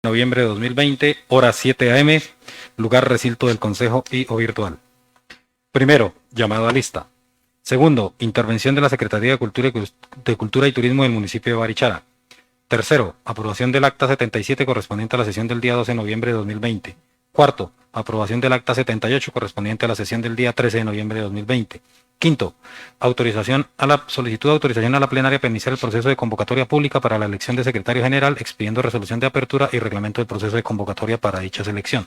Noviembre de 2020, hora 7 a.m., lugar recinto del Consejo y o virtual. Primero, llamado a lista. Segundo, intervención de la Secretaría de Cultura y Turismo del municipio de Barichara. Tercero, aprobación del acta 77 correspondiente a la sesión del día 12 de noviembre de 2020. Cuarto, aprobación del acta 78 correspondiente a la sesión del día 13 de noviembre de 2020. Quinto, solicitud de autorización a la plenaria para iniciar el proceso de convocatoria pública para la elección de secretario general, expidiendo resolución de apertura y reglamento del proceso de convocatoria para dicha selección.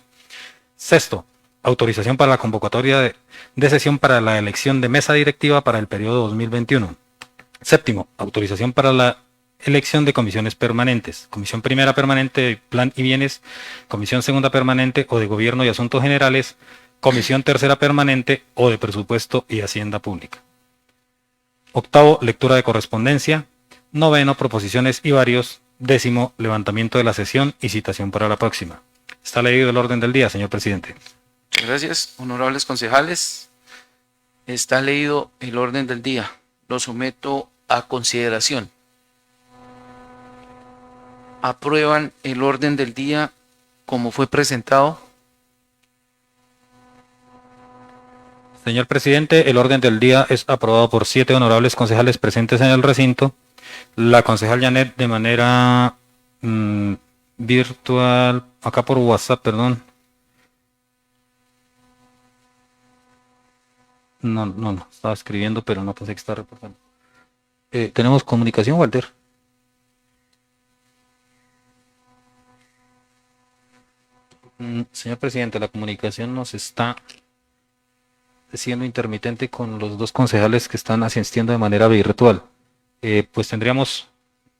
Sexto, autorización para la convocatoria de sesión para la elección de mesa directiva para el periodo 2021. Séptimo, autorización para la elección de comisiones permanentes. Comisión primera permanente de Plan y Bienes, Comisión segunda permanente o de Gobierno y Asuntos Generales, Comisión tercera permanente o de Presupuesto y Hacienda Pública. Octavo, lectura de correspondencia. Noveno, proposiciones y varios. Décimo, levantamiento de la sesión y citación para la próxima. Está leído el orden del día, señor presidente. Muchas gracias, honorables concejales. Está leído el orden del día. Lo someto a consideración. ¿Aprueban el orden del día como fue presentado? Señor presidente, el orden del día es aprobado por 7 honorables concejales presentes en el recinto. La concejal Janet de manera virtual, acá por WhatsApp, perdón. No, estaba escribiendo, pero no pensé que estaba reportando. ¿Tenemos comunicación, Walter? Señor presidente, la comunicación nos está siendo intermitente con los dos concejales que están asistiendo de manera virtual. Pues tendríamos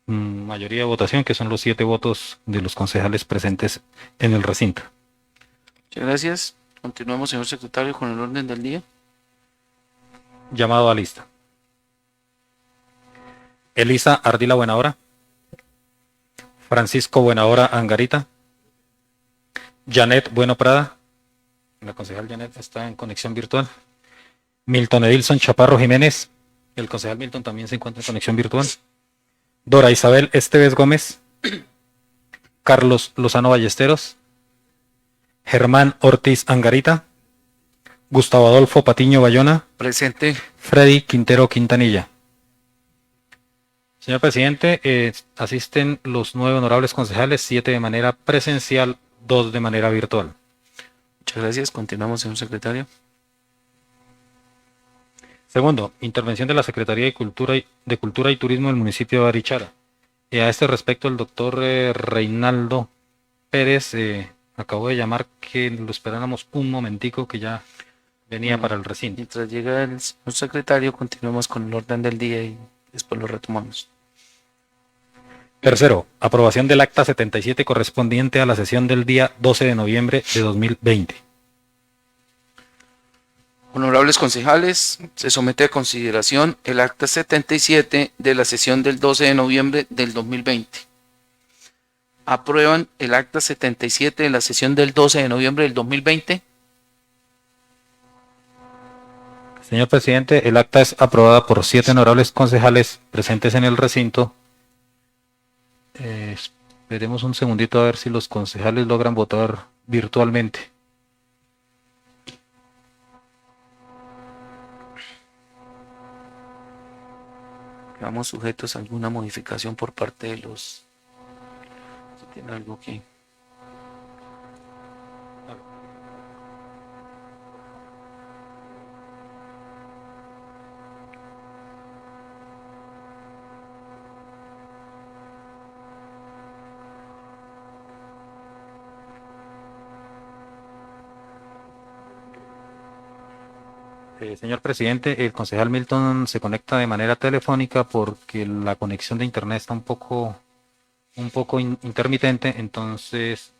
mayoría de votación, que son los 7 votos de los concejales presentes en el recinto. Muchas gracias. Continuamos, señor secretario, con el orden del día. Llamado a lista. Elisa Ardila Buenahora. Francisco Buenahora Angarita. Janet Bueno Prada. La concejal Janet está en conexión virtual. Milton Edilson Chaparro Jiménez. El concejal Milton también se encuentra en conexión virtual. Dora Isabel Esteves Gómez. Carlos Lozano Ballesteros. Germán Ortiz Angarita. Gustavo Adolfo Patiño Bayona. Presente. Freddy Quintero Quintanilla. Señor presidente, asisten los 9 honorables concejales, 7 de manera presencial, 2 de manera virtual. Muchas gracias. Continuamos, señor secretario. Segundo, intervención de la Secretaría de Cultura y Turismo del municipio de Barichara. A este respecto, el doctor Reinaldo Pérez acabó de llamar que lo esperáramos un momentico, que ya venía para el recinto. Mientras llega el señor secretario, continuamos con el orden del día y después lo retomamos. Tercero, aprobación del acta 77 correspondiente a la sesión del día 12 de noviembre de 2020. Honorables concejales, se somete a consideración el acta 77 de la sesión del 12 de noviembre del 2020. ¿Aprueban el acta 77 de la sesión del 12 de noviembre del 2020? Señor presidente, el acta es aprobada por 7 honorables concejales presentes en el recinto. Esperemos un segundito a ver si los concejales logran votar virtualmente. Quedamos sujetos a alguna modificación por parte de los... Si tiene algo que... Señor presidente, el concejal Milton se conecta de manera telefónica porque la conexión de internet está un poco intermitente. Entonces,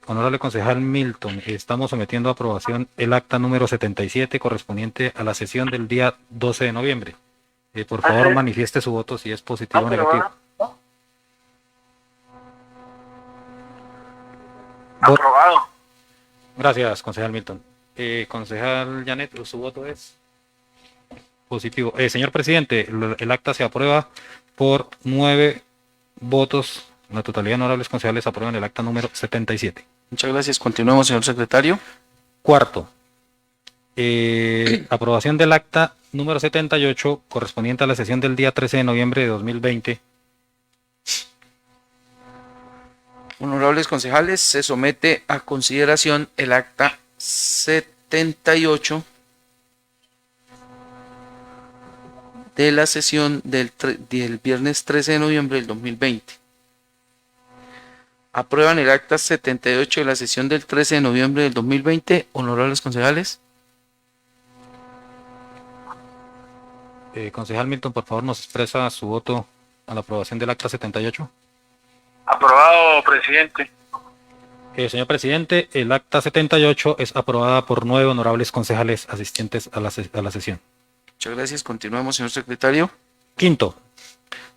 honorable concejal Milton, estamos sometiendo a aprobación el acta número 77 correspondiente a la sesión del día 12 de noviembre. Por favor, manifieste su voto si es positivo o negativo. Aprobado. Gracias, concejal Milton. Concejal Janet, su voto es positivo. Señor presidente, el acta se aprueba por 9 votos La totalidad de honorables concejales aprueban el acta número 77. Muchas gracias. Continuemos, señor secretario. Cuarto, aprobación del acta número 78 correspondiente a la sesión del día 13 de noviembre de 2020. Honorables concejales, se somete a consideración el acta 78 de la sesión del viernes 13 de noviembre del 2020. ¿Aprueban el acta 78 de la sesión del 13 de noviembre del 2020, honorables concejales? Concejal Milton, por favor, nos expresa su voto a la aprobación del acta 78. Aprobado, presidente. Señor presidente, el acta 78 es aprobada por 9 honorables concejales asistentes a la sesión. Muchas gracias. Continuemos, señor secretario. Quinto,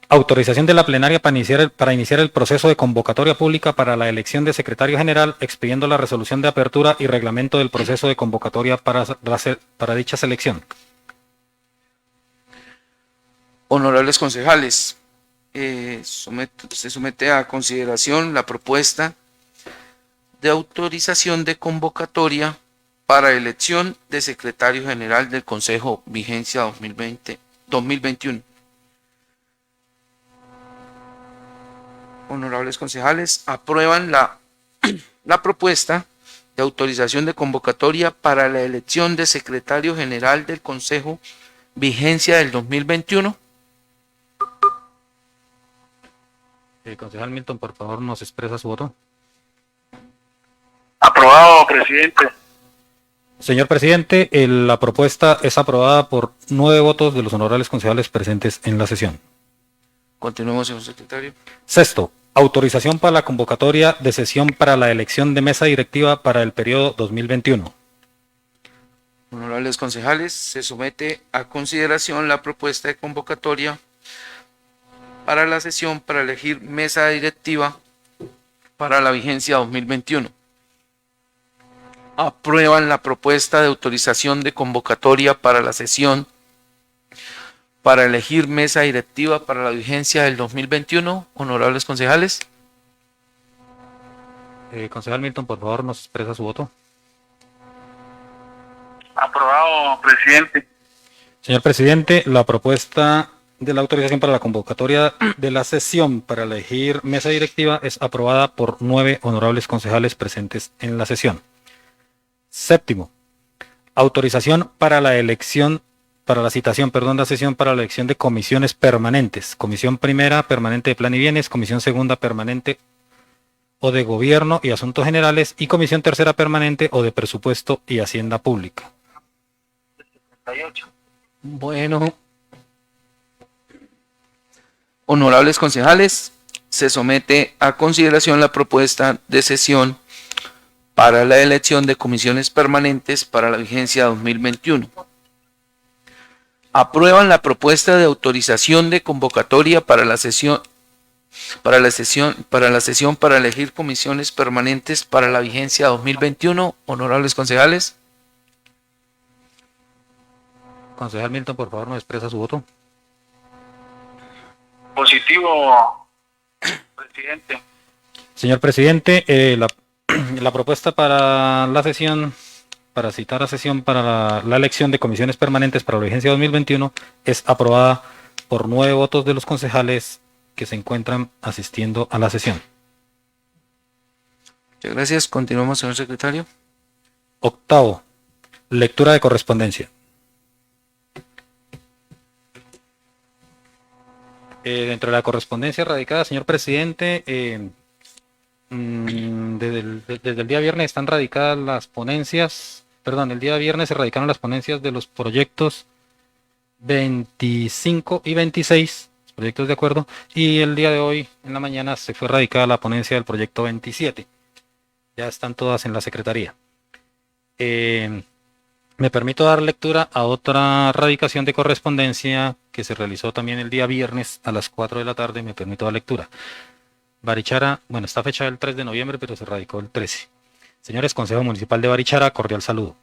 autorización de la plenaria para iniciar el proceso de convocatoria pública para la elección de secretario general, expidiendo la resolución de apertura y reglamento del proceso de convocatoria para dicha selección. Honorables concejales, se somete a consideración la propuesta de autorización de convocatoria para elección de secretario general del Consejo Vigencia 2021. Honorables concejales, aprueban la propuesta de autorización de convocatoria para la elección de secretario general del Consejo Vigencia del 2021. Concejal Milton, por favor, nos expresa su voto. Aprobado, presidente. Señor presidente, la propuesta es aprobada por 9 votos de los honorables concejales presentes en la sesión. Continuemos, señor secretario. Sexto, autorización para la convocatoria de sesión para la elección de mesa directiva para el periodo 2021. Honorables concejales, se somete a consideración la propuesta de convocatoria para la sesión para elegir mesa directiva para la vigencia 2021. Aprueban la propuesta de autorización de convocatoria para la sesión para elegir mesa directiva para la vigencia del 2021, honorables concejales. Concejal Milton, por favor, nos expresa su voto. Aprobado, presidente. Señor presidente, la propuesta de la autorización para la convocatoria de la sesión para elegir mesa directiva es aprobada por 9 honorables concejales presentes en la sesión. Séptimo, autorización para la citación de la sesión para la elección de comisiones permanentes. Comisión primera permanente de Plan y Bienes, comisión segunda permanente o de Gobierno y Asuntos Generales y comisión tercera permanente o de Presupuesto y Hacienda Pública. 78. Bueno, honorables concejales, se somete a consideración la propuesta de sesión para la elección de comisiones permanentes para la vigencia 2021. Aprueban la propuesta de autorización de convocatoria para la sesión para elegir comisiones permanentes para la vigencia 2021, honorables concejales. Concejal Milton, por favor, nos expresa su voto. Positivo, presidente. Señor presidente, la propuesta para la sesión, para citar a sesión para la elección de comisiones permanentes para la vigencia 2021 es aprobada por 9 votos de los concejales que se encuentran asistiendo a la sesión. Muchas gracias. Continuamos, señor secretario. Octavo, lectura de correspondencia. Dentro de la correspondencia radicada, señor presidente, desde el día viernes están radicadas las ponencias, el día viernes se radicaron las ponencias de los proyectos 25 y 26, proyectos de acuerdo, y el día de hoy, en la mañana, se fue radicada la ponencia del proyecto 27. Ya están todas en la Secretaría. Me permito dar lectura a otra radicación de correspondencia que se realizó también el día viernes a las 4 de la tarde. Me permito dar lectura. Barichara, está fechada el 3 de noviembre, pero se radicó el 13. Señores, Consejo Municipal de Barichara, cordial saludo.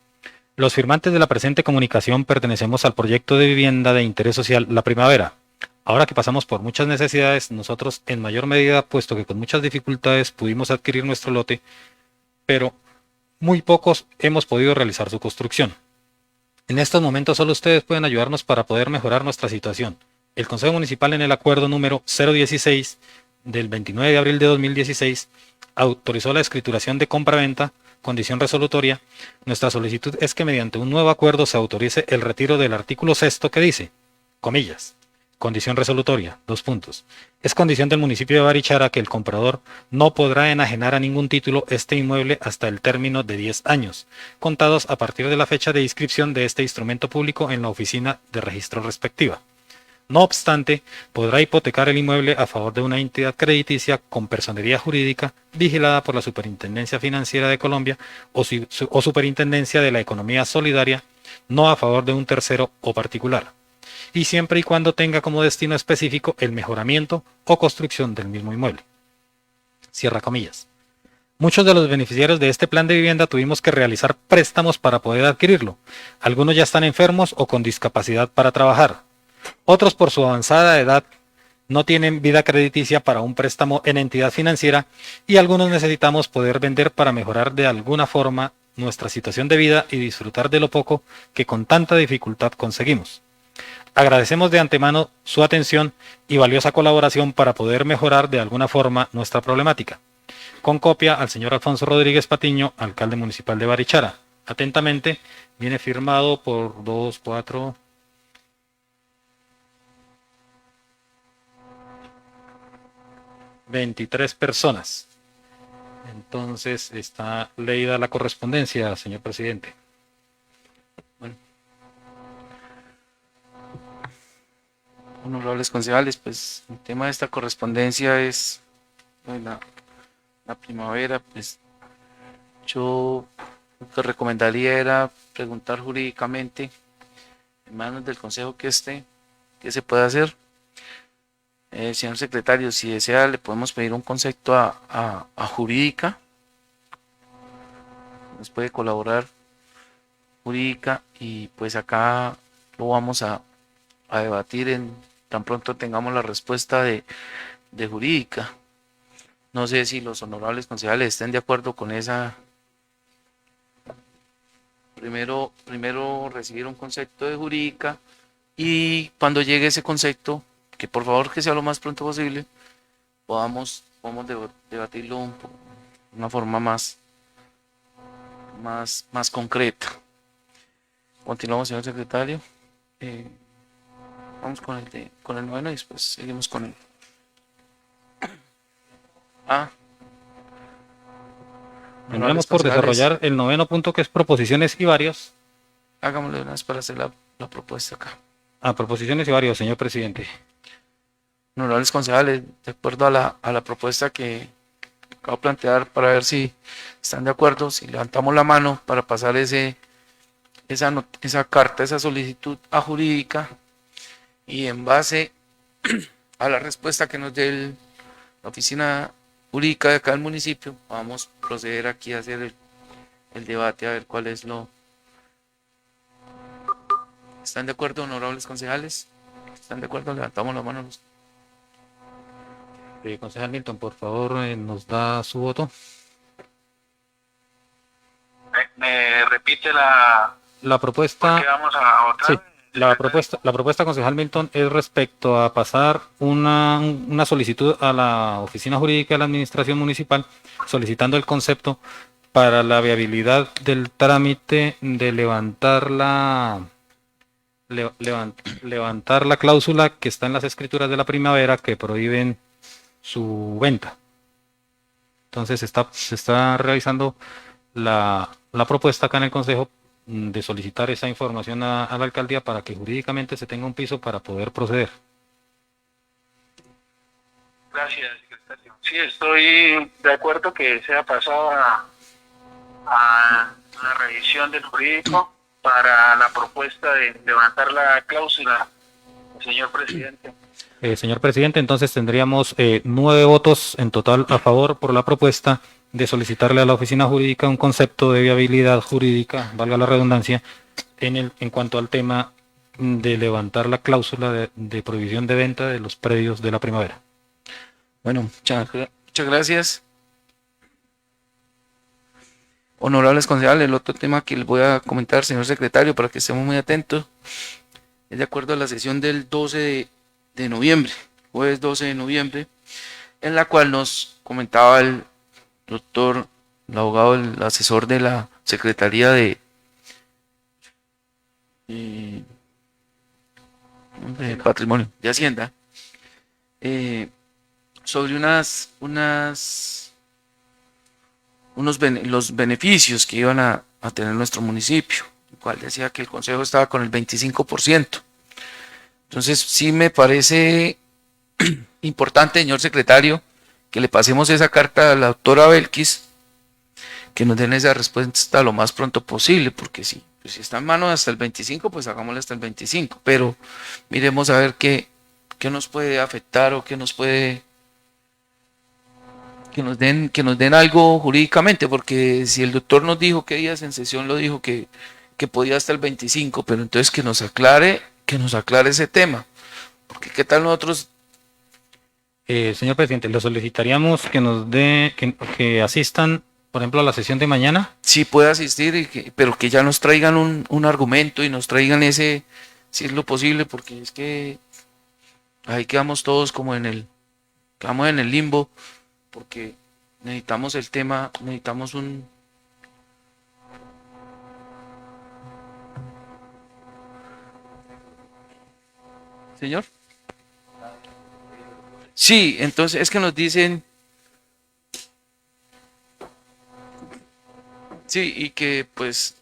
Los firmantes de la presente comunicación pertenecemos al proyecto de vivienda de interés social La Primavera, Ahora que pasamos por muchas necesidades, nosotros en mayor medida, puesto que con muchas dificultades pudimos adquirir nuestro lote, pero muy pocos hemos podido realizar su construcción. En estos momentos solo ustedes pueden ayudarnos para poder mejorar nuestra situación. El Consejo Municipal en el acuerdo número 016 del 29 de abril de 2016 autorizó la escrituración de compra-venta, condición resolutoria. Nuestra solicitud es que mediante un nuevo acuerdo se autorice el retiro del artículo sexto que dice, comillas, condición resolutoria, dos puntos. Es condición del municipio de Barichara que el comprador no podrá enajenar a ningún título este inmueble hasta el término de 10 años, contados a partir de la fecha de inscripción de este instrumento público en la oficina de registro respectiva. No obstante, podrá hipotecar el inmueble a favor de una entidad crediticia con personería jurídica vigilada por la Superintendencia Financiera de Colombia o Superintendencia de la Economía Solidaria, no a favor de un tercero o particular, y siempre y cuando tenga como destino específico el mejoramiento o construcción del mismo inmueble. Cierra comillas. Muchos de los beneficiarios de este plan de vivienda tuvimos que realizar préstamos para poder adquirirlo. Algunos ya están enfermos o con discapacidad para trabajar. Otros por su avanzada edad no tienen vida crediticia para un préstamo en entidad financiera y algunos necesitamos poder vender para mejorar de alguna forma nuestra situación de vida y disfrutar de lo poco que con tanta dificultad conseguimos. Agradecemos de antemano su atención y valiosa colaboración para poder mejorar de alguna forma nuestra problemática. Con copia al señor Alfonso Rodríguez Patiño, alcalde municipal de Barichara. Atentamente, viene firmado por 23 personas. Entonces está leída la correspondencia, señor presidente. Bueno, honorables concejales, pues el tema de esta correspondencia es la primavera. Pues yo lo que recomendaría era preguntar jurídicamente en manos del consejo qué se puede hacer. Señor secretario, si desea, le podemos pedir un concepto a jurídica. Nos puede colaborar jurídica y pues acá lo vamos a debatir en tan pronto tengamos la respuesta de jurídica. No sé si los honorables concejales estén de acuerdo con esa. Primero recibir un concepto de jurídica y cuando llegue ese concepto, que por favor que sea lo más pronto posible, podamos debatirlo de una forma más concreta. Continuamos, señor secretario. Vamos con el noveno y después seguimos con el. Tendremos por desarrollar el noveno punto, que es proposiciones y varios. Hagámoslo de una vez para hacer la propuesta acá. Proposiciones y varios, señor presidente. Honorables concejales, de acuerdo a la propuesta que acabo de plantear, para ver si están de acuerdo, si levantamos la mano para pasar esa carta, esa solicitud a jurídica, y en base a la respuesta que nos dé la oficina jurídica de acá del municipio, vamos a proceder aquí a hacer el debate, a ver cuál es lo. ¿Están de acuerdo, honorables concejales? ¿Están de acuerdo? Levantamos la mano. Concejal Milton, por favor, nos da su voto. ¿Me repite la propuesta? ¿Qué vamos a votar? Sí, la propuesta, concejal Milton, es respecto a pasar una solicitud a la Oficina Jurídica de la Administración Municipal solicitando el concepto para la viabilidad del trámite de levantar la cláusula que está en las escrituras de la primavera que prohíben su venta. Entonces se está realizando la propuesta acá en el Consejo de solicitar esa información a la alcaldía para que jurídicamente se tenga un piso para poder proceder. Gracias, secretario. Sí, estoy de acuerdo que sea pasado a la revisión del jurídico para la propuesta de levantar la cláusula, señor presidente. Señor presidente, entonces tendríamos 9 votos en total a favor por la propuesta de solicitarle a la oficina jurídica un concepto de viabilidad jurídica, valga la redundancia, en cuanto al tema de levantar la cláusula de prohibición de venta de los predios de la primavera. Bueno, muchas gracias. Honorables concejales, el otro tema que les voy a comentar, señor secretario, para que estemos muy atentos, es de acuerdo a la sesión del 12 de noviembre, jueves 12 de noviembre, en la cual nos comentaba el doctor, el abogado, el asesor de la Secretaría eh, de Patrimonio, de Hacienda, sobre los beneficios que iban a tener nuestro municipio, el cual decía que el consejo estaba con el 25%. Entonces sí me parece importante, señor secretario, que le pasemos esa carta a la doctora Belkis, que nos den esa respuesta lo más pronto posible, porque si está en manos hasta el 25, pues hagámosle hasta el 25, pero miremos a ver qué nos puede afectar o qué nos puede, que nos den algo jurídicamente, porque si el doctor nos dijo qué días en sesión lo dijo que podía hasta el 25, pero entonces que nos aclare ese tema, porque qué tal nosotros. Señor presidente, le solicitaríamos que nos que asistan, por ejemplo, a la sesión de mañana. Sí puede asistir, pero que ya nos traigan un argumento y nos traigan ese, si es lo posible, porque es que ahí quedamos todos como quedamos en el limbo, porque necesitamos el tema, necesitamos un. Señor. Sí, entonces es que nos dicen. Sí, y que pues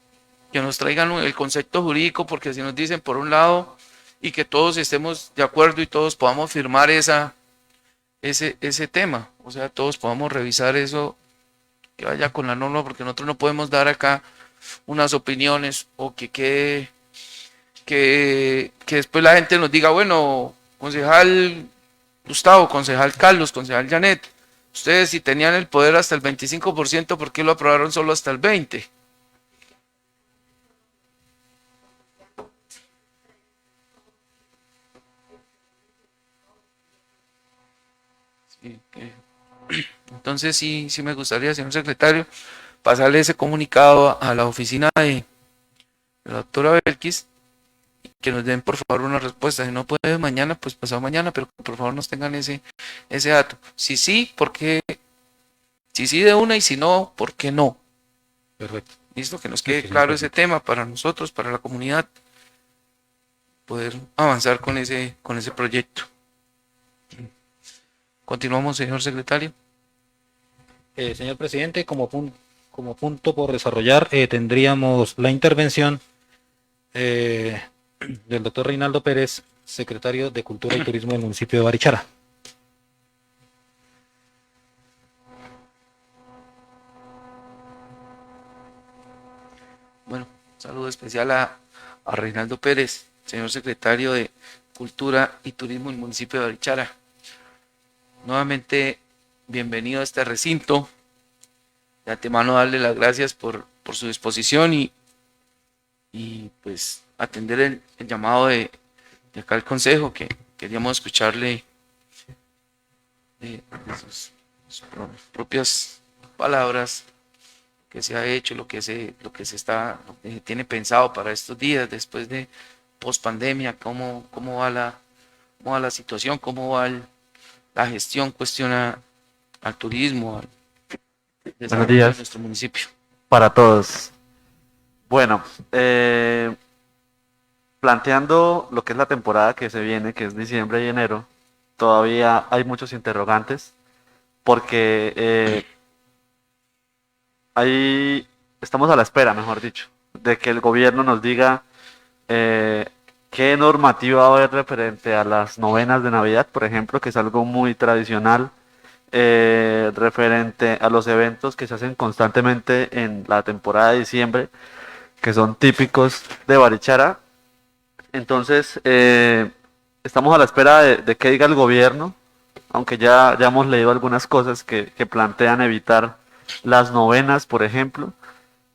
que nos traigan el concepto jurídico, porque si nos dicen por un lado y que todos estemos de acuerdo y todos podamos firmar ese tema, o sea, todos podamos revisar eso, que vaya con la norma, porque nosotros no podemos dar acá unas opiniones o que después la gente nos diga, bueno, concejal Gustavo, concejal Carlos, concejal Janet, ustedes si tenían el poder hasta el 25%, ¿por qué lo aprobaron solo hasta el 20%? Sí, entonces sí me gustaría, señor secretario, pasarle ese comunicado a la oficina de la doctora Belkis, que nos den por favor una respuesta. Si no puede mañana, pues pasado mañana, pero por favor nos tengan ese dato. Si sí, ¿por qué? Si sí de una y si no, ¿por qué no? Perfecto. Listo, que nos quede claro ese tema para nosotros, para la comunidad, poder avanzar con ese proyecto. Continuamos, señor secretario. Señor presidente, como punto por desarrollar, tendríamos la intervención del doctor Reinaldo Pérez, secretario de Cultura y Turismo del municipio de Barichara. Bueno, saludo especial a Reinaldo Pérez, señor secretario de Cultura y Turismo del municipio de Barichara. Nuevamente, bienvenido a este recinto. De antemano darle las gracias por su disposición y pues atender el llamado de acá al consejo, que queríamos escucharle de sus propias palabras, que se ha hecho, lo que se tiene pensado para estos días después de pospandemia, cómo va la situación, cómo va la gestión, cuestiona al turismo, al Buenos desarrollo de días nuestro municipio. para todos. Bueno, planteando lo que es la temporada que se viene, que es diciembre y enero, todavía hay muchos interrogantes porque estamos a la espera, mejor dicho, de que el gobierno nos diga qué normativa va a haber referente a las novenas de Navidad, por ejemplo, que es algo muy tradicional, referente a los eventos que se hacen constantemente en la temporada de diciembre, que son típicos de Barichara. Entonces, estamos a la espera de qué diga el gobierno, aunque ya hemos leído algunas cosas que plantean evitar las novenas, por ejemplo,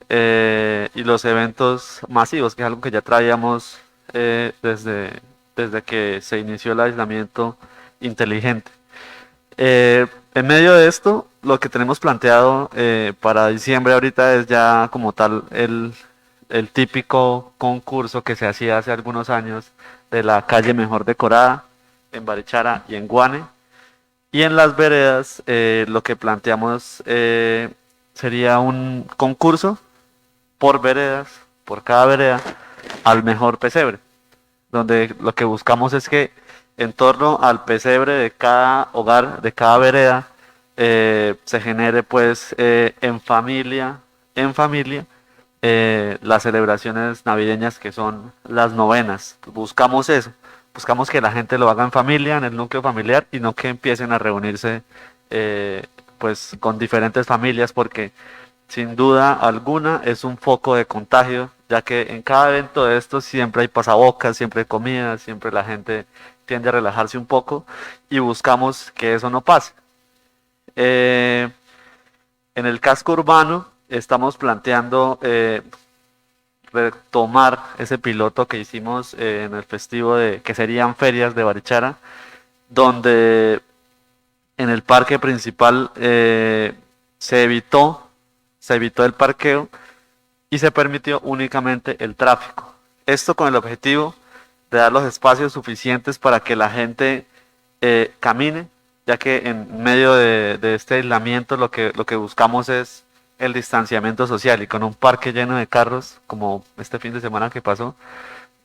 y los eventos masivos, que es algo que ya traíamos desde que se inició el aislamiento inteligente. En medio de esto, lo que tenemos planteado para diciembre ahorita es ya como tal el típico concurso que se hacía hace algunos años de la calle mejor decorada en Barichara y en Guane. Y en las veredas lo que planteamos sería un concurso por veredas, por cada vereda, al mejor pesebre, donde lo que buscamos es que en torno al pesebre de cada hogar, de cada vereda, se genere pues en familia, las celebraciones navideñas que son las novenas. Buscamos eso, buscamos que la gente lo haga en familia, en el núcleo familiar y no que empiecen a reunirse pues con diferentes familias porque sin duda alguna es un foco de contagio, ya que en cada evento de estos siempre hay pasabocas, siempre hay comida, siempre la gente tiende a relajarse un poco y buscamos que eso no pase. Eh, en el casco urbano estamos planteando retomar ese piloto que hicimos en el festivo de que serían ferias de Barichara, donde en el parque principal se evitó el parqueo y se permitió únicamente el tráfico. Esto con el objetivo de dar los espacios suficientes para que la gente camine, ya que en medio de este aislamiento lo que buscamos es el distanciamiento social y con un parque lleno de carros, como este fin de semana que pasó,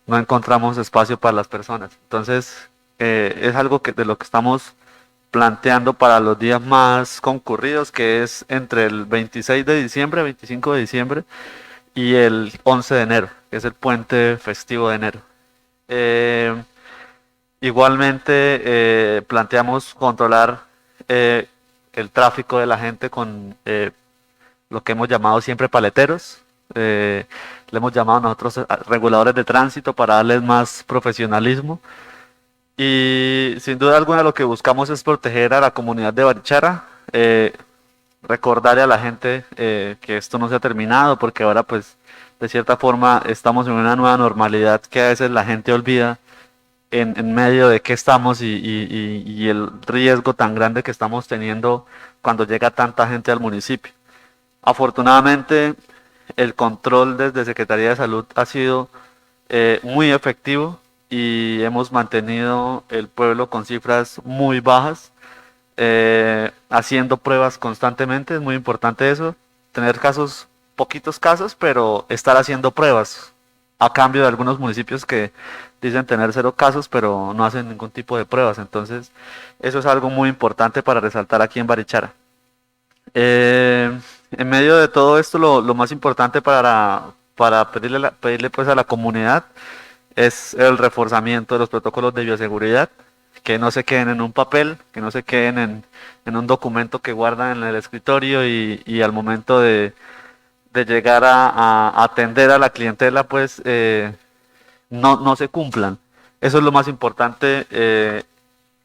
no encontramos espacio para las personas. Entonces, es algo de lo que estamos planteando para los días más concurridos, que es entre el 26 de diciembre, 25 de diciembre y el 11 de enero, que es el puente festivo de enero. Eh, Igualmente, planteamos controlar el tráfico de la gente con lo que hemos llamado siempre paleteros. Le hemos llamado nosotros reguladores de tránsito para darles más profesionalismo. Y sin duda alguna lo que buscamos es proteger a la comunidad de Barichara, recordarle a la gente que esto no se ha terminado, porque ahora pues de cierta forma estamos en una nueva normalidad que a veces la gente olvida en medio de qué estamos y el riesgo tan grande que estamos teniendo cuando llega tanta gente al municipio. Afortunadamente, el control desde Secretaría de Salud ha sido muy efectivo y hemos mantenido el pueblo con cifras muy bajas, haciendo pruebas constantemente. Es muy importante eso, tener casos, poquitos casos, pero estar haciendo pruebas, a cambio de algunos municipios que dicen tener 0 casos, pero no hacen ningún tipo de pruebas. Entonces, eso es algo muy importante para resaltar aquí en Barichara. En medio de todo esto, lo más importante para pedirle pues a la comunidad es el reforzamiento de los protocolos de bioseguridad, que no se queden en un papel, que no se queden en un documento que guardan en el escritorio y al momento de llegar a atender a la clientela, pues no se cumplan. Eso es lo más importante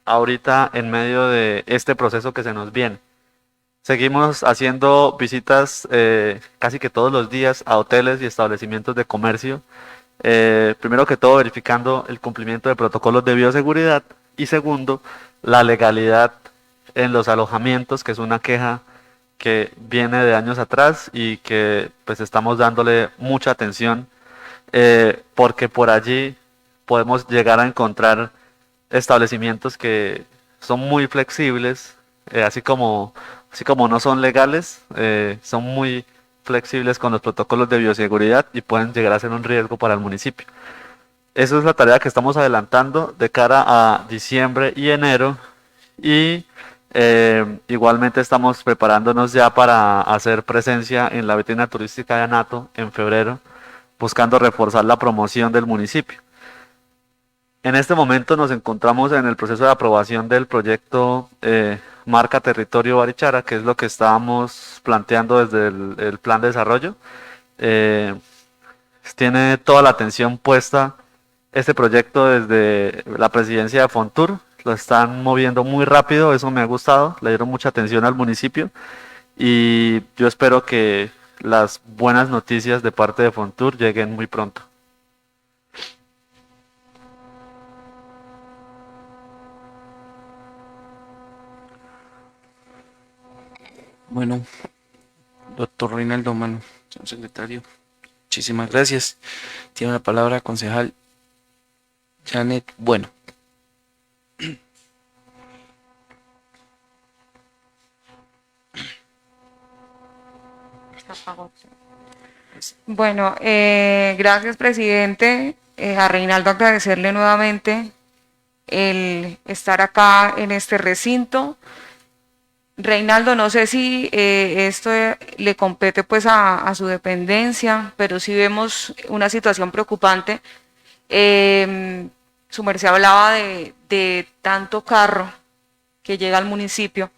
ahorita en medio de este proceso que se nos viene. Seguimos haciendo visitas casi que todos los días a hoteles y establecimientos de comercio. Primero que todo, verificando el cumplimiento de protocolos de bioseguridad y segundo, la legalidad en los alojamientos, que es una queja que viene de años atrás y que pues estamos dándole mucha atención porque por allí podemos llegar a encontrar establecimientos que son muy flexibles, así como no son legales, son muy flexibles con los protocolos de bioseguridad y pueden llegar a ser un riesgo para el municipio. Esa es la tarea que estamos adelantando de cara a diciembre y enero y igualmente estamos preparándonos ya para hacer presencia en la vitrina turística de Anato en febrero, buscando reforzar la promoción del municipio. En este momento nos encontramos en el proceso de aprobación del proyecto Marca Territorio Barichara, que es lo que estábamos planteando desde el plan de desarrollo. Tiene toda la atención puesta este proyecto desde la presidencia de Fontur. Lo están moviendo muy rápido, eso me ha gustado, le dieron mucha atención al municipio y yo espero que las buenas noticias de parte de Fontur lleguen muy pronto. Bueno, doctor Reinaldo Mano, señor secretario, muchísimas gracias. Tiene la palabra concejal Janet Bueno. Bueno, gracias, presidente. A Reinaldo agradecerle nuevamente el estar acá en este recinto. Reinaldo, no sé si esto le compete pues a su dependencia, pero sí vemos una situación preocupante. Su merced hablaba de tanto carro que llega al municipio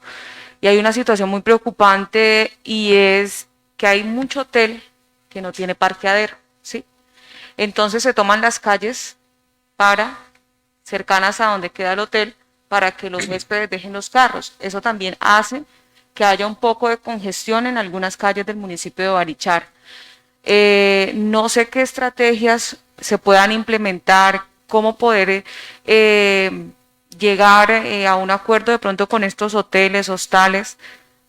y hay una situación muy preocupante y es que hay mucho hotel que no tiene parqueadero, ¿sí? Entonces se toman las calles para cercanas a donde queda el hotel para que los huéspedes dejen los carros. Eso también hace que haya un poco de congestión en algunas calles del municipio de Barichara. No sé qué estrategias se puedan implementar, cómo poder llegar a un acuerdo de pronto con estos hoteles, hostales,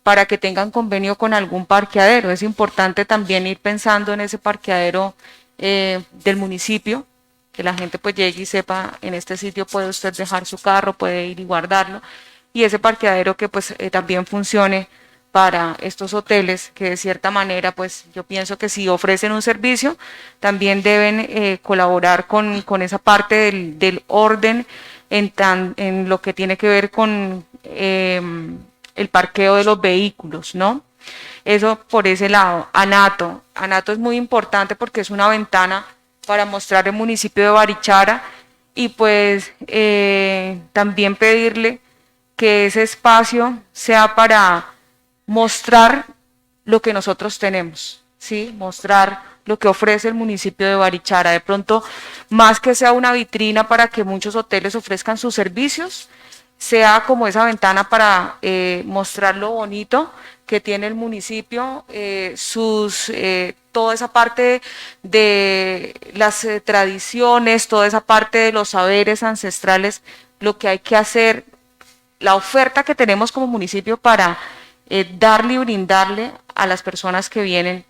para que tengan convenio con algún parqueadero. Es importante también ir pensando en ese parqueadero del municipio, que la gente pues llegue y sepa, en este sitio puede usted dejar su carro, puede ir y guardarlo, y ese parqueadero que pues también funcione para estos hoteles, que de cierta manera pues yo pienso que si ofrecen un servicio, también deben colaborar con esa parte del orden en lo que tiene que ver con el parqueo de los vehículos, ¿no? Eso por ese lado. ANATO. ANATO es muy importante porque es una ventana para mostrar el municipio de Barichara y pues también pedirle que ese espacio sea para mostrar lo que nosotros tenemos, ¿sí? Mostrar lo que ofrece el municipio de Barichara. De pronto, más que sea una vitrina para que muchos hoteles ofrezcan sus servicios, sea como esa ventana para mostrar lo bonito que tiene el municipio, toda esa parte de las tradiciones, toda esa parte de los saberes ancestrales, lo que hay que hacer, la oferta que tenemos como municipio para darle y brindarle a las personas que vienen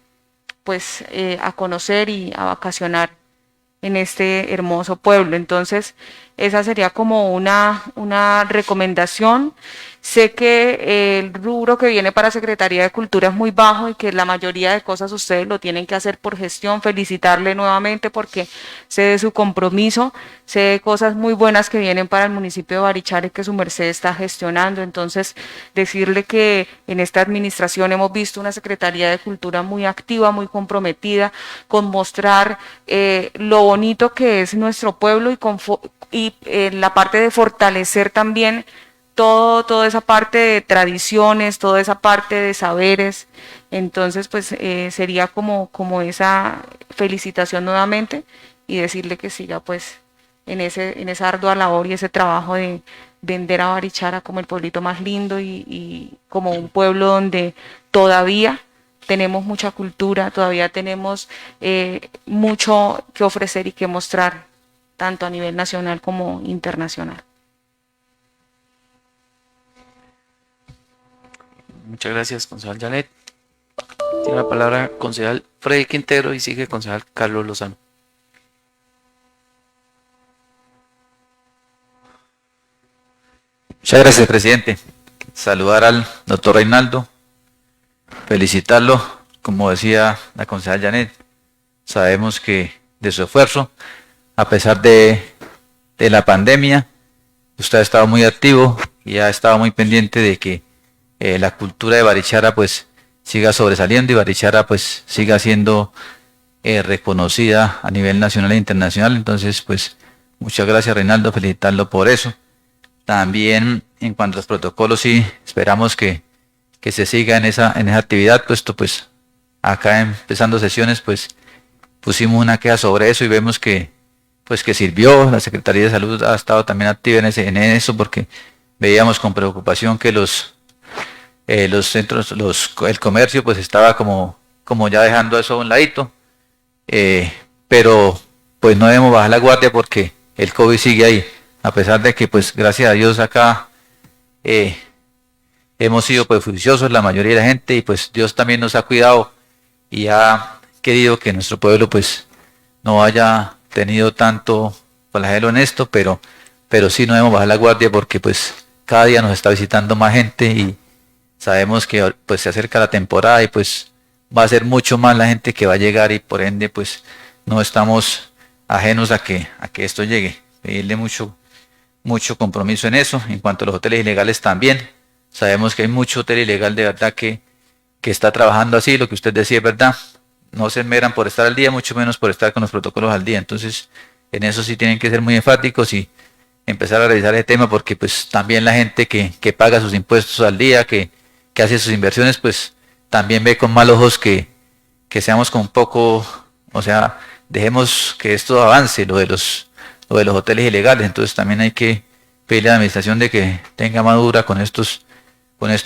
pues a conocer y a vacacionar en este hermoso pueblo. Entonces, esa sería como una recomendación. Sé que el rubro que viene para Secretaría de Cultura es muy bajo y que la mayoría de cosas ustedes lo tienen que hacer por gestión. Felicitarle nuevamente porque sé de su compromiso, sé de cosas muy buenas que vienen para el municipio de Barichara y que su merced está gestionando. Entonces, decirle que en esta administración hemos visto una Secretaría de Cultura muy activa, muy comprometida con mostrar lo bonito que es nuestro pueblo y la parte de fortalecer también toda esa parte de tradiciones, toda esa parte de saberes. Entonces, pues sería como esa felicitación nuevamente y decirle que siga pues en esa ardua labor y ese trabajo de vender a Barichara como el pueblito más lindo y como un pueblo donde todavía tenemos mucha cultura, todavía tenemos mucho que ofrecer y que mostrar, tanto a nivel nacional como internacional. Muchas gracias, concejal Janet. Tiene la palabra concejal Freddy Quintero y sigue concejal Carlos Lozano. Muchas gracias, presidente. Saludar al doctor Reinaldo, felicitarlo, como decía la concejal Janet, sabemos que de su esfuerzo, a pesar de la pandemia, usted ha estado muy activo y ha estado muy pendiente de que la cultura de Barichara pues siga sobresaliendo y Barichara pues siga siendo reconocida a nivel nacional e internacional. Entonces pues muchas gracias, Reinaldo, felicitarlo por eso. También en cuanto a los protocolos, sí esperamos que se siga en esa actividad, puesto pues acá empezando sesiones pues pusimos una queja sobre eso y vemos que pues que sirvió. La Secretaría de Salud ha estado también activa en eso porque veíamos con preocupación que los centros, el comercio pues estaba como ya dejando eso a un ladito, pero pues no debemos bajar la guardia porque el COVID sigue ahí, a pesar de que pues gracias a Dios acá hemos sido pues juiciosos la mayoría de la gente y pues Dios también nos ha cuidado y ha querido que nuestro pueblo pues no haya tenido tanto flagelo en esto, pero sí no debemos bajar la guardia porque pues cada día nos está visitando más gente y sabemos que pues se acerca la temporada y pues va a ser mucho más la gente que va a llegar y por ende pues no estamos ajenos a que esto llegue. Pedirle mucho compromiso en eso. En cuanto a los hoteles ilegales también, sabemos que hay mucho hotel ilegal de verdad que está trabajando así, lo que usted decía es verdad, no se esmeran por estar al día, mucho menos por estar con los protocolos al día, entonces en eso sí tienen que ser muy enfáticos y empezar a revisar ese tema porque pues también la gente que paga sus impuestos al día, que hace sus inversiones, pues también ve con mal ojos que seamos con un poco, o sea, dejemos que esto avance, lo de los hoteles ilegales, entonces también hay que pedirle a la administración de que tenga madura con estos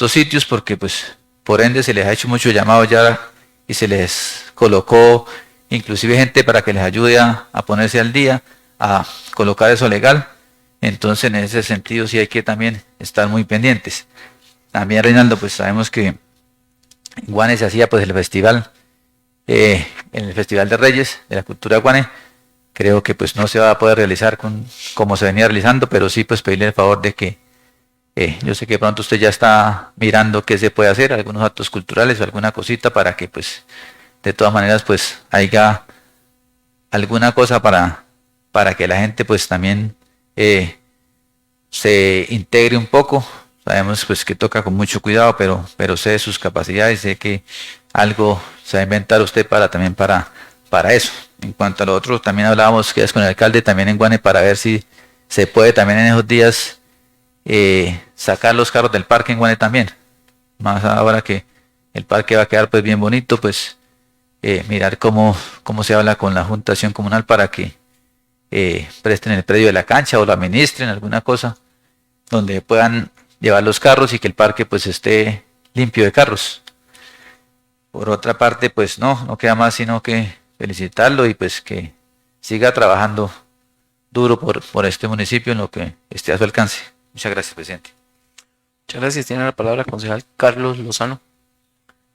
sitios porque pues por ende se les ha hecho mucho llamado ya y se les colocó inclusive gente para que les ayude a ponerse al día, a colocar eso legal. Entonces en ese sentido sí hay que también estar muy pendientes. También Reinaldo, pues sabemos que en Guane se hacía pues el festival, en el Festival de Reyes de la Cultura de Guane. Creo que pues no se va a poder realizar como se venía realizando, pero sí pues pedirle el favor de que yo sé que pronto usted ya está mirando qué se puede hacer, algunos actos culturales o alguna cosita para que pues de todas maneras pues haya alguna cosa para que la gente pues también se integre un poco. Sabemos pues que toca con mucho cuidado, pero sé de sus capacidades, sé que algo se va a inventar usted también para eso. En cuanto a lo otro, también hablábamos que es con el alcalde también en Guane para ver si se puede también en esos días sacar los carros del parque en Guane también. Más ahora que el parque va a quedar pues bien bonito, pues mirar cómo se habla con la Junta de Acción Comunal para que presten el predio de la cancha o lo administren, alguna cosa donde puedan llevar los carros y que el parque pues esté limpio de carros. Por otra parte, pues no queda más sino que felicitarlo y pues que siga trabajando duro por este municipio en lo que esté a su alcance. Muchas gracias, presidente. Muchas gracias. Tiene la palabra el concejal Carlos Lozano.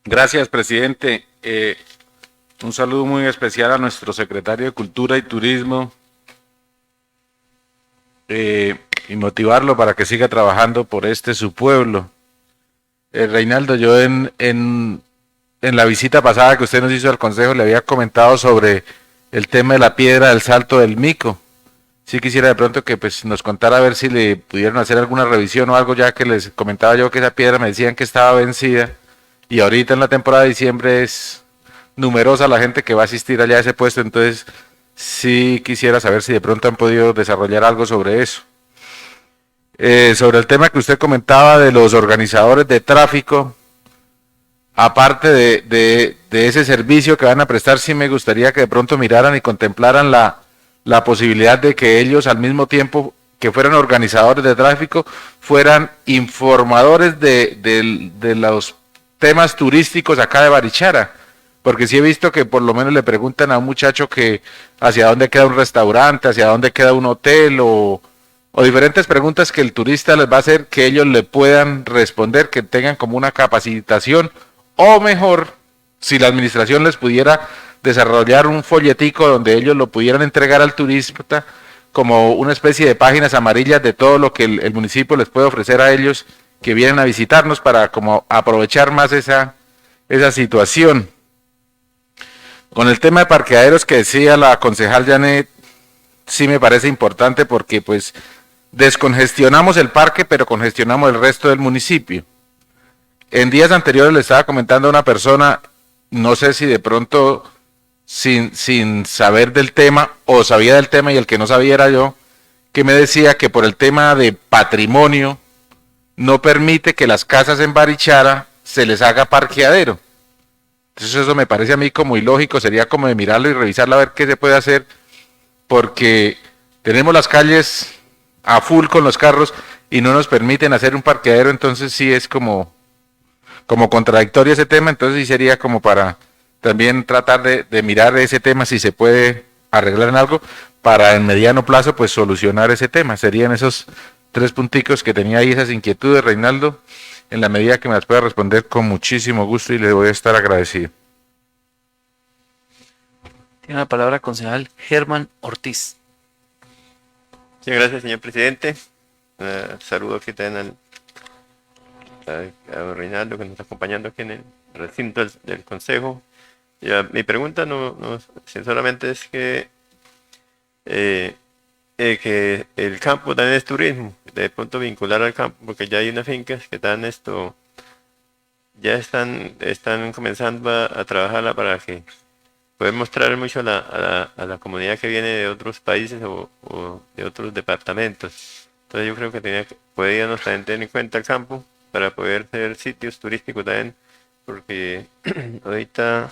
Gracias, presidente. Un saludo muy especial a nuestro secretario de Cultura y Turismo y motivarlo para que siga trabajando por su pueblo. Reinaldo, yo en la visita pasada que usted nos hizo al consejo le había comentado sobre el tema de la piedra del Salto del Mico. Sí quisiera de pronto que pues nos contara a ver si le pudieron hacer alguna revisión o algo, ya que les comentaba yo que esa piedra me decían que estaba vencida y ahorita en la temporada de diciembre es numerosa la gente que va a asistir allá a ese puesto, entonces sí quisiera saber si de pronto han podido desarrollar algo sobre eso. Sobre el tema que usted comentaba de los organizadores de tráfico, aparte de ese servicio que van a prestar, sí me gustaría que de pronto miraran y contemplaran la posibilidad de que ellos al mismo tiempo que fueran organizadores de tráfico, fueran informadores de los temas turísticos acá de Barichara, porque sí he visto que por lo menos le preguntan a un muchacho que hacia dónde queda un restaurante, hacia dónde queda un hotel o diferentes preguntas que el turista les va a hacer que ellos le puedan responder, que tengan como una capacitación, o mejor, si la administración les pudiera desarrollar un folletico donde ellos lo pudieran entregar al turista como una especie de páginas amarillas de todo lo que el municipio les puede ofrecer a ellos que vienen a visitarnos para como aprovechar más esa situación. Con el tema de parqueaderos que decía la concejal Janet, sí me parece importante porque pues descongestionamos el parque, pero congestionamos el resto del municipio. En días anteriores le estaba comentando a una persona, no sé si de pronto sin saber del tema o sabía del tema y el que no sabía era yo, que me decía que por el tema de patrimonio no permite que las casas en Barichara se les haga parqueadero. Entonces eso me parece a mí como ilógico, sería como de mirarlo y revisarlo a ver qué se puede hacer, porque tenemos las calles a full con los carros y no nos permiten hacer un parqueadero, entonces sí es como contradictorio ese tema, entonces sí sería como para también tratar de mirar ese tema si se puede arreglar en algo para en mediano plazo pues solucionar ese tema. Serían esos 3 punticos que tenía ahí, esas inquietudes, Reinaldo. en la medida que me las pueda responder, con muchísimo gusto y le voy a estar agradecido. Tiene la palabra el concejal Germán Ortiz. Sí, gracias, señor presidente. Saludo aquí también a don Reinaldo, que nos está acompañando aquí en el recinto del Consejo. Mi pregunta sinceramente es que el campo también es turismo, de pronto vincular al campo, porque ya hay unas fincas que ya están comenzando a trabajarla para que poder mostrar mucho a la comunidad que viene de otros países o de otros departamentos. Entonces yo creo que podríamos también tener en cuenta el campo para poder ser sitios turísticos también, porque ahorita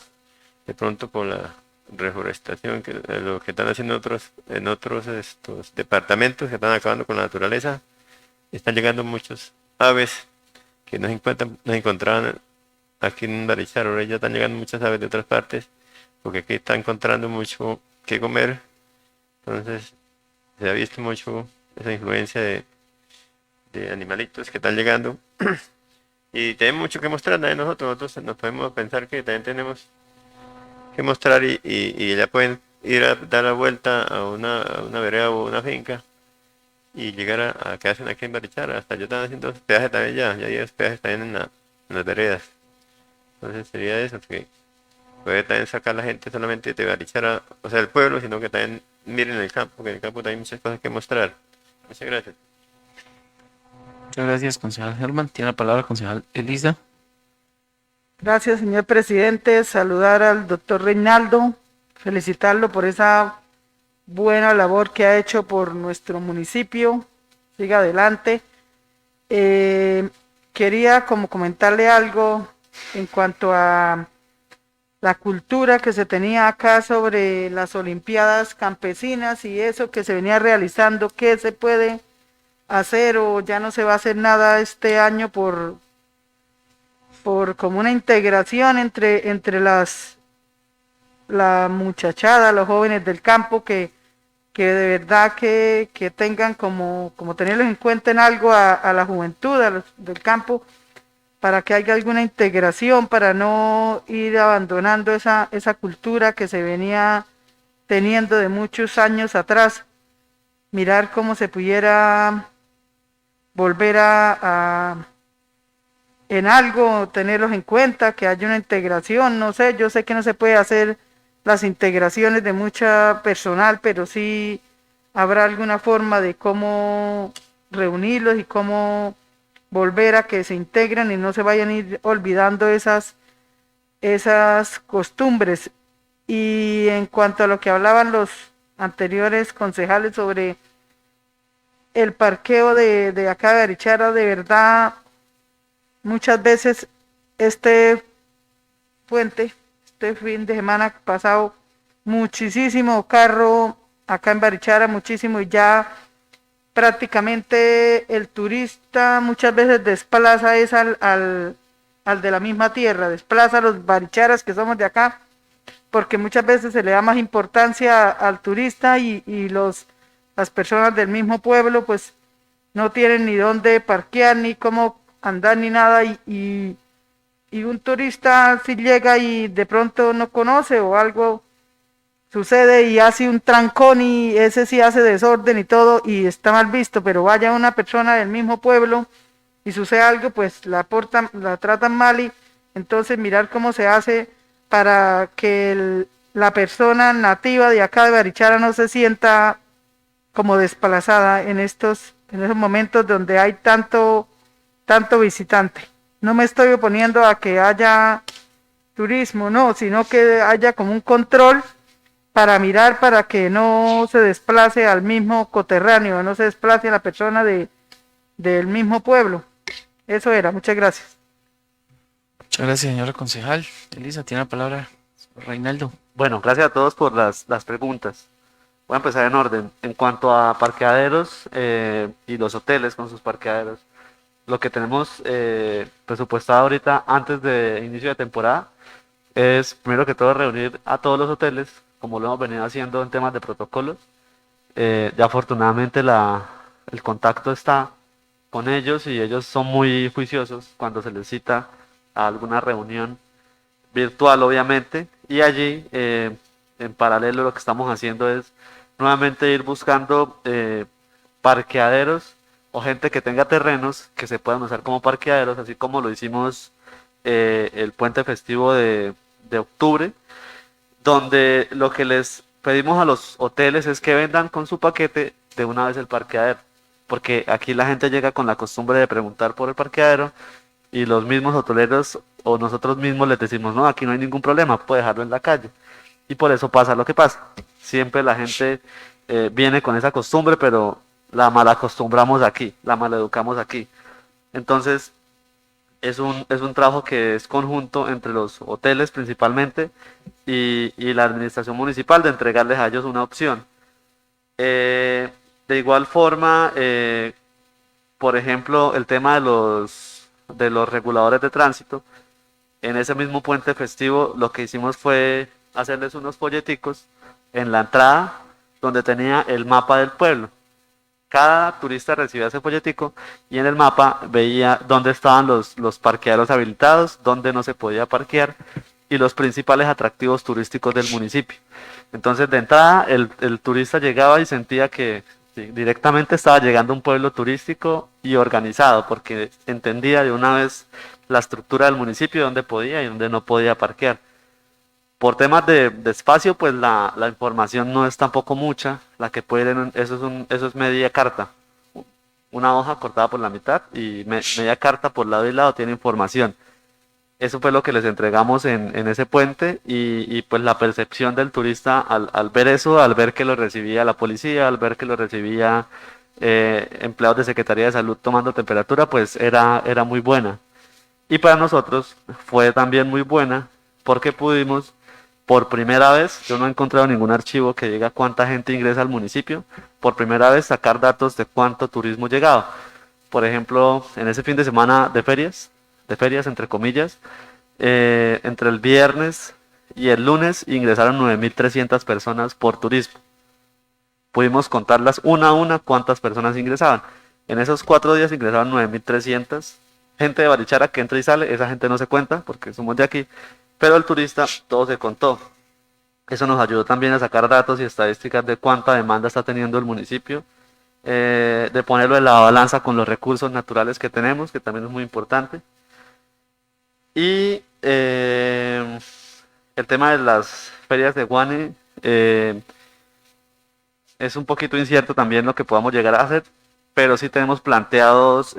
de pronto con la reforestación, lo que están haciendo en otros estos departamentos que están acabando con la naturaleza, están llegando muchos aves que nos encontraban aquí en Barichara. Ahora ya están llegando muchas aves de otras partes, porque aquí está encontrando mucho que comer. Entonces se ha visto mucho esa influencia de animalitos que están llegando. Y tenemos mucho que mostrar también nosotros nos podemos pensar que también tenemos que mostrar y ya pueden ir a dar la vuelta a una vereda o una finca y llegar a que hacen aquí en Barichara. Hasta yo están haciendo hospedaje también ya hay hospedajes también en las veredas. Entonces sería eso, que puede también sacar la gente solamente de Barichara, o sea, el pueblo, sino que también miren el campo, que en el campo también hay muchas cosas que mostrar. Muchas gracias. Muchas gracias, concejal Germán. Tiene la palabra el concejal Elisa. Gracias, señor presidente. Saludar al doctor Reinaldo, felicitarlo por esa buena labor que ha hecho por nuestro municipio. Siga adelante. Quería como comentarle algo en cuanto a la cultura que se tenía acá sobre las Olimpiadas Campesinas y eso que se venía realizando, qué se puede hacer o ya no se va a hacer nada este año por como una integración entre la muchachada, los jóvenes del campo que de verdad que tengan como tenerlos en cuenta en algo a la juventud del campo, para que haya alguna integración, para no ir abandonando esa cultura que se venía teniendo de muchos años atrás. Mirar cómo se pudiera volver en algo, tenerlos en cuenta, que haya una integración, no sé, yo sé que no se puede hacer las integraciones de mucha personal, pero sí habrá alguna forma de cómo reunirlos y cómo volver a que se integren y no se vayan a ir olvidando esas costumbres. Y en cuanto a lo que hablaban los anteriores concejales sobre el parqueo de acá de Barichara, de verdad, muchas veces este fin de semana pasado, muchísimo carro acá en Barichara, muchísimo, y ya prácticamente el turista muchas veces desplaza al de la misma tierra, desplaza a los baricharas que somos de acá, porque muchas veces se le da más importancia al turista y las personas del mismo pueblo pues no tienen ni dónde parquear, ni cómo andar, ni nada, y un turista si llega y de pronto no conoce o algo sucede y hace un trancón y ese sí hace desorden y todo y está mal visto, pero vaya una persona del mismo pueblo y sucede algo, pues la tratan mal, y entonces mirar cómo se hace para que la persona nativa de acá de Barichara no se sienta como desplazada en esos momentos donde hay tanto visitante. No me estoy oponiendo a que haya turismo, no, sino que haya como un control para mirar, para que no se desplace al mismo coterráneo, no se desplace a la persona del mismo pueblo. Eso era, muchas gracias. Muchas gracias, señora concejal. Elisa, tiene la palabra Reinaldo. Bueno, gracias a todos por las preguntas. Voy a empezar en orden. En cuanto a parqueaderos y los hoteles con sus parqueaderos, lo que tenemos presupuestado ahorita antes de inicio de temporada es, primero que todo, reunir a todos los hoteles, como lo hemos venido haciendo en temas de protocolos. Ya afortunadamente el contacto está con ellos y ellos son muy juiciosos cuando se les cita a alguna reunión virtual, obviamente, y allí en paralelo lo que estamos haciendo es nuevamente ir buscando parqueaderos o gente que tenga terrenos que se puedan usar como parqueaderos, así como lo hicimos el puente festivo de octubre, donde lo que les pedimos a los hoteles es que vendan con su paquete de una vez el parqueadero, porque aquí la gente llega con la costumbre de preguntar por el parqueadero y los mismos hoteleros o nosotros mismos les decimos, no, aquí no hay ningún problema, puede dejarlo en la calle. Y por eso pasa lo que pasa. Siempre la gente viene con esa costumbre, pero la malacostumbramos aquí, la maleducamos aquí. Entonces, es un trabajo que es conjunto entre los hoteles principalmente y la administración municipal de entregarles a ellos una opción. De igual forma, por ejemplo, el tema de los reguladores de tránsito, en ese mismo puente festivo lo que hicimos fue hacerles unos folleticos en la entrada donde tenía el mapa del pueblo. Cada turista recibía ese folletico y en el mapa veía dónde estaban los parqueaderos habilitados, dónde no se podía parquear y los principales atractivos turísticos del municipio. Entonces, de entrada, el turista llegaba y sentía que sí, directamente estaba llegando a un pueblo turístico y organizado, porque entendía de una vez la estructura del municipio, dónde podía y dónde no podía parquear. Por temas de espacio, pues la información no es tampoco mucha, la que puede ir eso es media carta, una hoja cortada por la mitad y media carta por lado y lado tiene información. Eso fue lo que les entregamos en ese puente y pues la percepción del turista al ver eso, al ver que lo recibía la policía, al ver que lo recibía empleados de Secretaría de Salud tomando temperatura, pues era muy buena. Y para nosotros fue también muy buena porque pudimos, por primera vez, yo no he encontrado ningún archivo que diga cuánta gente ingresa al municipio, por primera vez sacar datos de cuánto turismo llegaba. Por ejemplo, en ese fin de semana de ferias entre comillas, entre el viernes y el lunes ingresaron 9.300 personas por turismo. Pudimos contarlas una a una cuántas personas ingresaban. En esos 4 días ingresaron 9.300. Gente de Barichara que entra y sale, esa gente no se cuenta porque somos de aquí, pero el turista todo se contó. Eso nos ayudó también a sacar datos y estadísticas de cuánta demanda está teniendo el municipio, de ponerlo en la balanza con los recursos naturales que tenemos, que también es muy importante. Y el tema de las ferias de Guane es un poquito incierto también lo que podamos llegar a hacer, pero sí tenemos planteados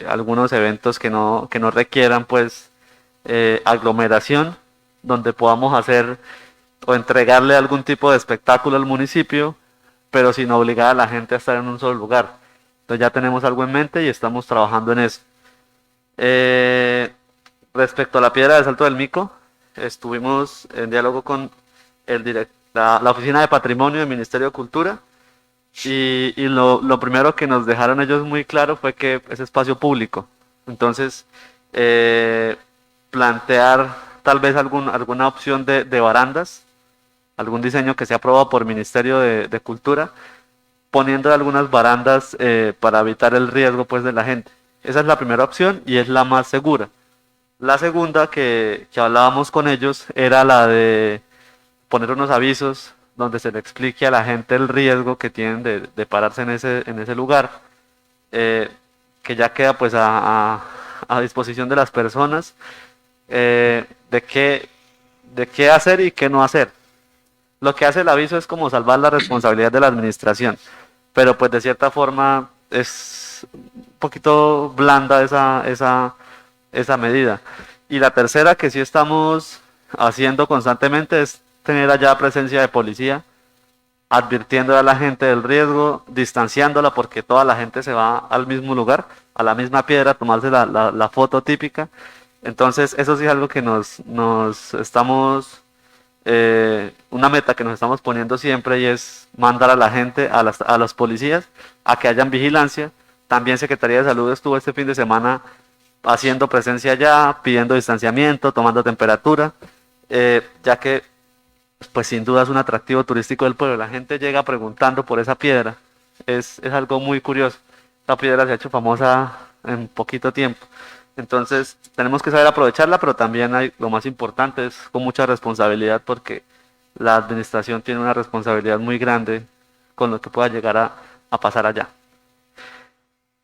algunos eventos que no requieran pues aglomeración, donde podamos hacer o entregarle algún tipo de espectáculo al municipio, pero sin obligar a la gente a estar en un solo lugar. Entonces ya tenemos algo en mente y estamos trabajando en eso. Respecto a la piedra del Salto del Mico, estuvimos en diálogo con la Oficina de Patrimonio del Ministerio de Cultura y lo primero que nos dejaron ellos muy claro fue que es espacio público. Entonces, plantear tal vez alguna opción de barandas, algún diseño que sea aprobado por Ministerio de Cultura, poniendo algunas barandas para evitar el riesgo pues, de la gente. Esa es la primera opción y es la más segura. La segunda que hablábamos con ellos era la de poner unos avisos donde se le explique a la gente el riesgo que tienen de pararse en ese lugar, que ya queda pues a disposición de las personas, de qué hacer y qué no hacer. Lo que hace el aviso es como salvar la responsabilidad de la administración, pero pues de cierta forma es un poquito blanda esa medida. Y la tercera que sí estamos haciendo constantemente es tener allá presencia de policía, advirtiendo a la gente del riesgo, distanciándola porque toda la gente se va al mismo lugar, a la misma piedra, a tomarse la foto típica. Entonces eso sí es algo que nos estamos, una meta que nos estamos poniendo siempre y es mandar a la gente, a los policías, a que hayan vigilancia. También Secretaría de Salud estuvo este fin de semana haciendo presencia allá, pidiendo distanciamiento, tomando temperatura, ya que pues sin duda es un atractivo turístico del pueblo. La gente llega preguntando por esa piedra, es algo muy curioso. La piedra se ha hecho famosa en poquito tiempo. Entonces, tenemos que saber aprovecharla, pero también lo más importante es con mucha responsabilidad, porque la administración tiene una responsabilidad muy grande con lo que pueda llegar a pasar allá.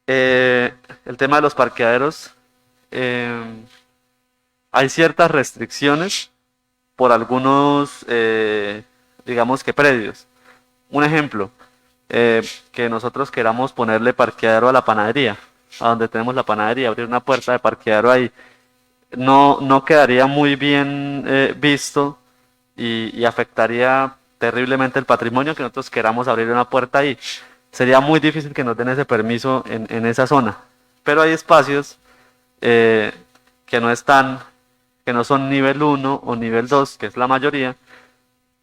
El tema de los parqueaderos, hay ciertas restricciones por algunos, digamos que predios. Un ejemplo, que nosotros queramos ponerle parqueadero a la panadería, a donde tenemos la panadería, abrir una puerta de parqueadero ahí, no quedaría muy bien visto y afectaría terriblemente el patrimonio que nosotros queramos abrir una puerta ahí. Sería muy difícil que nos den ese permiso en esa zona, pero hay espacios que no están, que no son nivel 1 o nivel 2, que es la mayoría,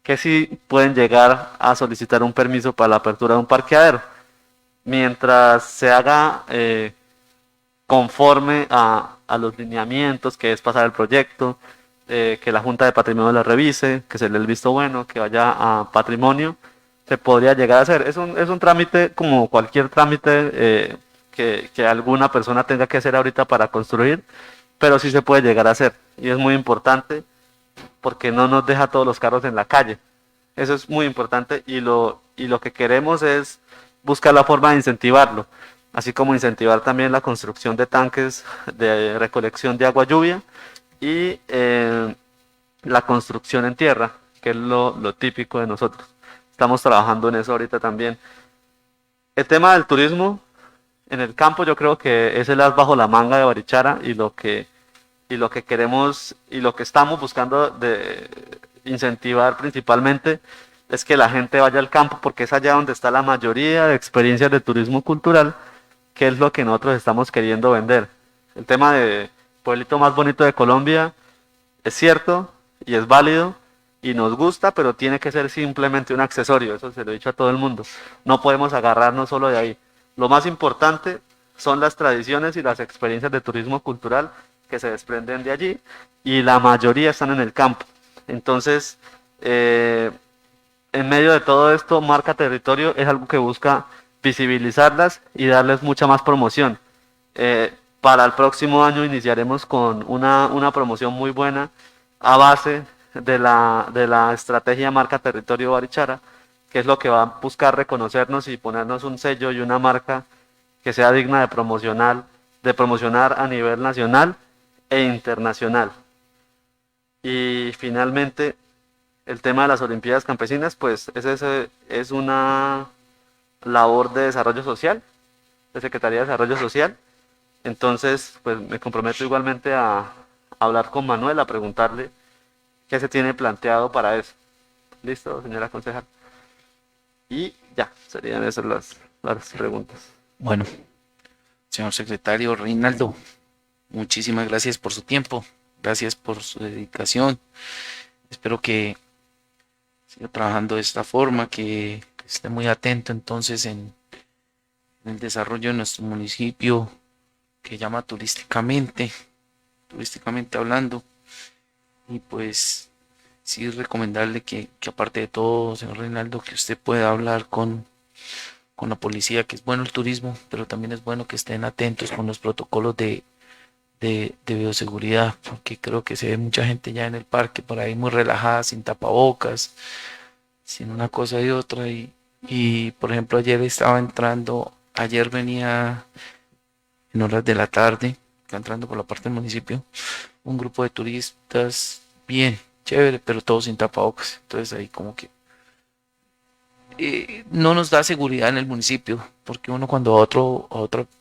que sí pueden llegar a solicitar un permiso para la apertura de un parqueadero, mientras se haga conforme a los lineamientos, que es pasar el proyecto, que la Junta de Patrimonio la revise, que se le dé el visto bueno, que vaya a patrimonio, se podría llegar a hacer. Es un trámite como cualquier trámite que alguna persona tenga que hacer ahorita para construir, pero sí se puede llegar a hacer, y es muy importante porque no nos deja todos los carros en la calle. Eso es muy importante, y lo que queremos es buscar la forma de incentivarlo, así como incentivar también la construcción de tanques de recolección de agua lluvia y la construcción en tierra, que es lo típico de nosotros. Estamos trabajando en eso ahorita también. El tema del turismo en el campo, yo creo que es el as bajo la manga de Barichara, y lo que queremos y lo que estamos buscando de incentivar principalmente es que la gente vaya al campo, porque es allá donde está la mayoría de experiencias de turismo cultural, que es lo que nosotros estamos queriendo vender. El tema de pueblito más bonito de Colombia es cierto y es válido y nos gusta, pero tiene que ser simplemente un accesorio. Eso se lo he dicho a todo el mundo. No podemos agarrarnos solo de ahí. Lo más importante son las tradiciones y las experiencias de turismo cultural que se desprenden de allí, y la mayoría están en el campo. Entonces, en medio de todo esto, Marca Territorio es algo que busca visibilizarlas y darles mucha más promoción. Para el próximo año iniciaremos con una promoción muy buena a base de la estrategia Marca Territorio Barichara, que es lo que va a buscar reconocernos y ponernos un sello y una marca que sea digna de promocionar a nivel nacional e internacional. Y finalmente, el tema de las Olimpiadas Campesinas, pues es una labor de desarrollo social, de Secretaría de Desarrollo Social. Entonces, pues me comprometo igualmente a hablar con Manuel, a preguntarle qué se tiene planteado para eso. ¿Listo, señora concejal? Y ya, serían esas las preguntas. Bueno, señor secretario Reinaldo, muchísimas gracias por su tiempo, gracias por su dedicación. Espero que siga trabajando de esta forma, que esté muy atento entonces en el desarrollo de nuestro municipio, que llama turísticamente hablando. Y pues sí recomendarle que aparte de todo, señor Reinaldo, que usted pueda hablar con la policía, que es bueno el turismo, pero también es bueno que estén atentos con los protocolos de bioseguridad, porque creo que se ve mucha gente ya en el parque por ahí muy relajada, sin tapabocas, sin una cosa y otra. Y por ejemplo, ayer venía en horas de la tarde, entrando por la parte del municipio, un grupo de turistas bien chévere, pero todos sin tapabocas. Entonces ahí como que no nos da seguridad en el municipio, porque uno cuando va a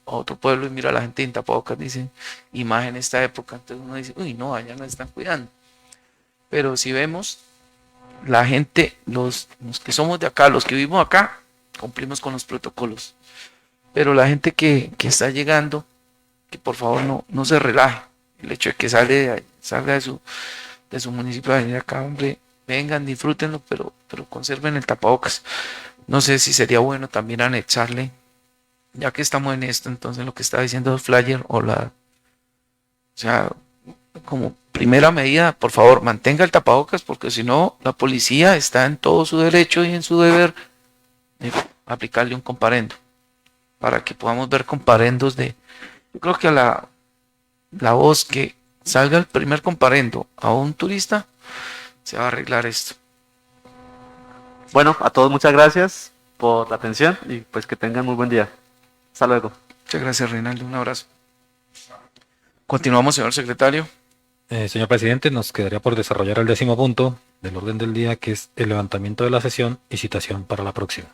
otro pueblo y mira a la gente sin tapabocas, dice, y más en esta época, entonces uno dice, uy, no, allá nos están cuidando. Pero si vemos, la gente, los que somos de acá, los que vivimos acá, cumplimos con los protocolos. Pero la gente que está llegando, que por favor no se relaje. El hecho de que salga de su municipio a venir acá, hombre, vengan, disfrútenlo, pero conserven el tapabocas. No sé si sería bueno también anexarle, ya que estamos en esto, entonces lo que está diciendo el flyer o sea, como primera medida, por favor, mantenga el tapabocas, porque si no, la policía está en todo su derecho y en su deber de aplicarle un comparendo. para que podamos ver comparendos de... Yo creo que a la voz que salga el primer comparendo a un turista, se va a arreglar esto. Bueno, a todos muchas gracias por la atención y pues que tengan muy buen día. Hasta luego. Muchas gracias, Reinaldo. Un abrazo. Continuamos, señor secretario. Señor presidente, nos quedaría por desarrollar el 10º punto del orden del día, que es el levantamiento de la sesión y citación para la próxima.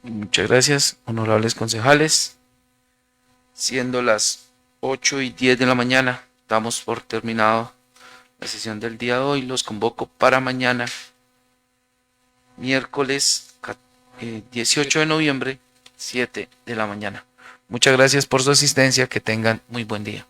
Muchas gracias, honorables concejales. Siendo las 8:10 de la mañana, damos por terminado la sesión del día de hoy. Los convoco para mañana, miércoles 18 de noviembre, 7 de la mañana. Muchas gracias por su asistencia. Que tengan muy buen día.